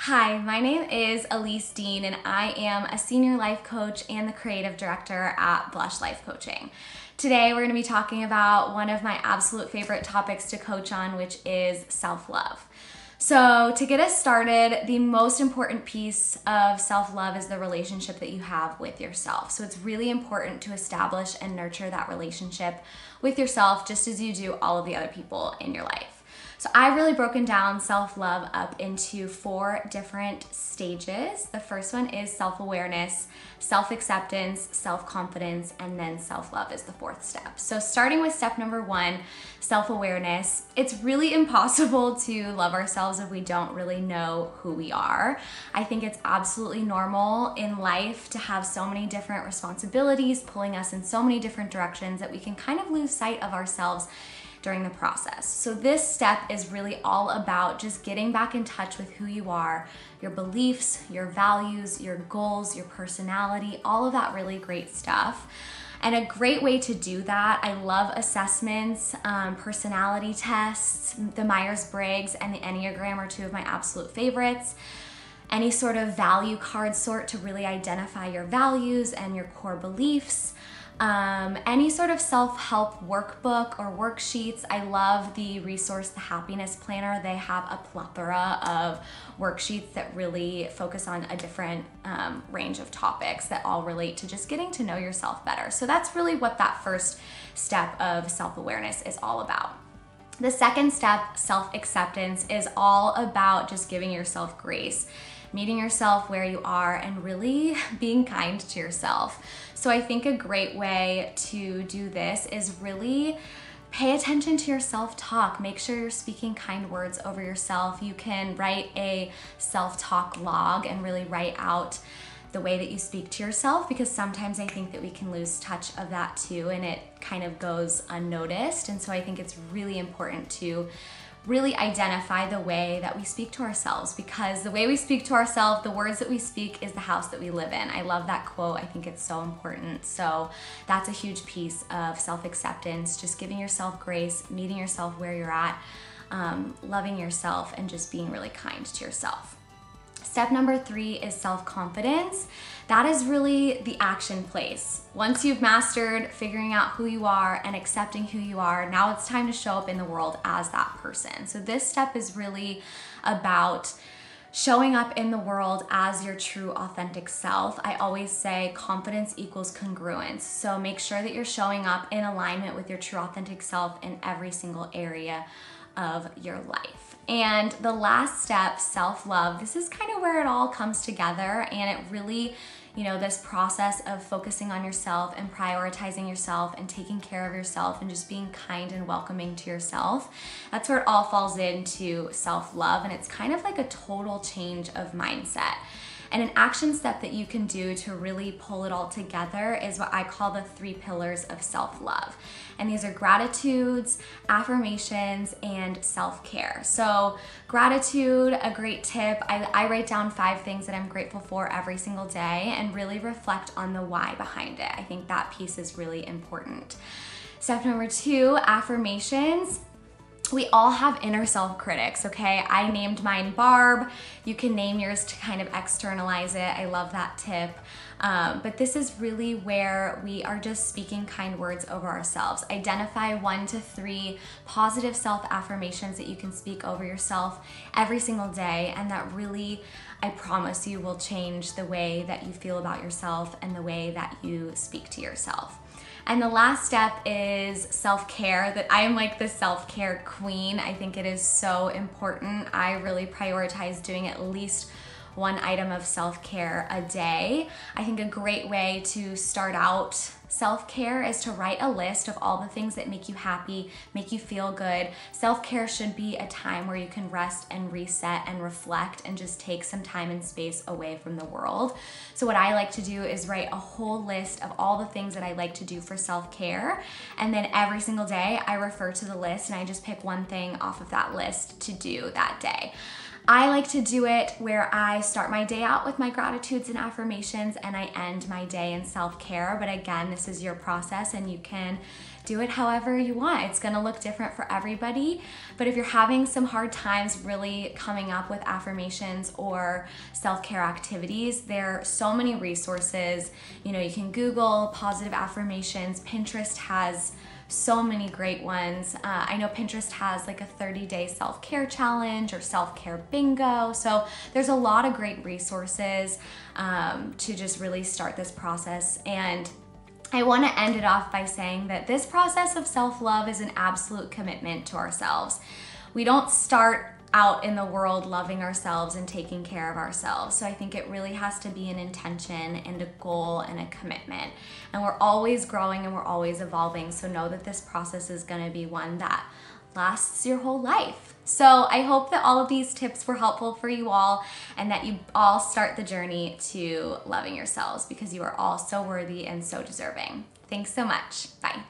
Hi, my name is Elise Dean and I am a senior life coach and the creative director at Blush Life Coaching. Today we're going to be talking about one of my absolute favorite topics to coach on, which is self-love. So to get us started, the most important piece of self-love is the relationship that you have with yourself. So it's really important to establish and nurture that relationship with yourself just as you do all of the other people in your life. So I've really broken down self-love up into 4 different stages. The first one is self-awareness, self-acceptance, self-confidence, and then self-love is the 4th step. So starting with step number 1, self-awareness, it's really impossible to love ourselves if we don't really know who we are. I think it's absolutely normal in life to have so many different responsibilities pulling us in so many different directions that we can kind of lose sight of ourselves during the process. So this step is really all about just getting back in touch with who you are, your beliefs, your values, your goals, your personality, all of that really great stuff. And a great way to do that, I love assessments, personality tests. The Myers-Briggs and the Enneagram are 2 of my absolute favorites. Any sort of value card sort to really identify your values and your core beliefs. Any sort of self-help workbook or worksheets. I love the resource, The Happiness Planner. They have a plethora of worksheets that really focus on a different range of topics that all relate to just getting to know yourself better. So that's really what that first step of self-awareness is all about. The second step, self-acceptance, is all about just giving yourself grace, meeting yourself where you are, and really being kind to yourself. So I think a great way to do this is really pay attention to your self-talk. Make sure you're speaking kind words over yourself. You can write a self-talk log and really write out the way that you speak to yourself, because sometimes I think that we can lose touch of that too, and it kind of goes unnoticed. And so I think it's really important to really identify the way that we speak to ourselves, because the way we speak to ourselves, the words that we speak, is the house that we live in. I love that quote. I think it's so important. So that's a huge piece of self-acceptance, just giving yourself grace, meeting yourself where you're at, loving yourself, and just being really kind to yourself. Step number 3 is self-confidence. That is really the action place. Once you've mastered figuring out who you are and accepting who you are, now it's time to show up in the world as that person. So this step is really about showing up in the world as your true authentic self. I always say confidence equals congruence. So make sure that you're showing up in alignment with your true authentic self in every single area of your life. And the last step, self-love, this is kind of where it all comes together, and it really, this process of focusing on yourself and prioritizing yourself and taking care of yourself and just being kind and welcoming to yourself. That's where it all falls into self-love, and it's kind of like a total change of mindset. And an action step that you can do to really pull it all together is what I call the 3 pillars of self-love. And these are gratitudes, affirmations, and self-care. So gratitude, a great tip. I write down 5 things that I'm grateful for every single day and really reflect on the why behind it. I think that piece is really important. Step number 2, affirmations. We all have inner self critics, okay? I named mine Barb. You can name yours to kind of externalize it. I love that tip. But this is really where we are just speaking kind words over ourselves. Identify 1 to 3 positive self-affirmations that you can speak over yourself every single day, and that really, I promise you, will change the way that you feel about yourself and the way that you speak to yourself. And the last step is self-care. That I am like the self-care queen. I think it is so important. I really prioritize doing at least 1 item of self-care a day. I think a great way to start out self-care is to write a list of all the things that make you happy, make you feel good. Self-care should be a time where you can rest and reset and reflect and just take some time and space away from the world. So what I like to do is write a whole list of all the things that I like to do for self-care, and then every single day I refer to the list and I just pick 1 thing off of that list to do that day. I like to do it where I start my day out with my gratitudes and affirmations and I end my day in self-care. But again, this is your process and you can do it however you want. It's gonna look different for everybody, but if you're having some hard times really coming up with affirmations or self-care activities, there are so many resources. You know, you can Google positive affirmations. Pinterest has so many great ones. I know Pinterest has like a 30-day self-care challenge or self-care bingo. So there's a lot of great resources to just really start this process. And I want to end it off by saying that this process of self-love is an absolute commitment to ourselves. We don't start out in the world loving ourselves and taking care of ourselves. So I think it really has to be an intention and a goal and a commitment. And we're always growing and we're always evolving. So know that this process is going to be one that lasts your whole life. So I hope that all of these tips were helpful for you all and that you all start the journey to loving yourselves, because you are all so worthy and so deserving. Thanks so much. Bye.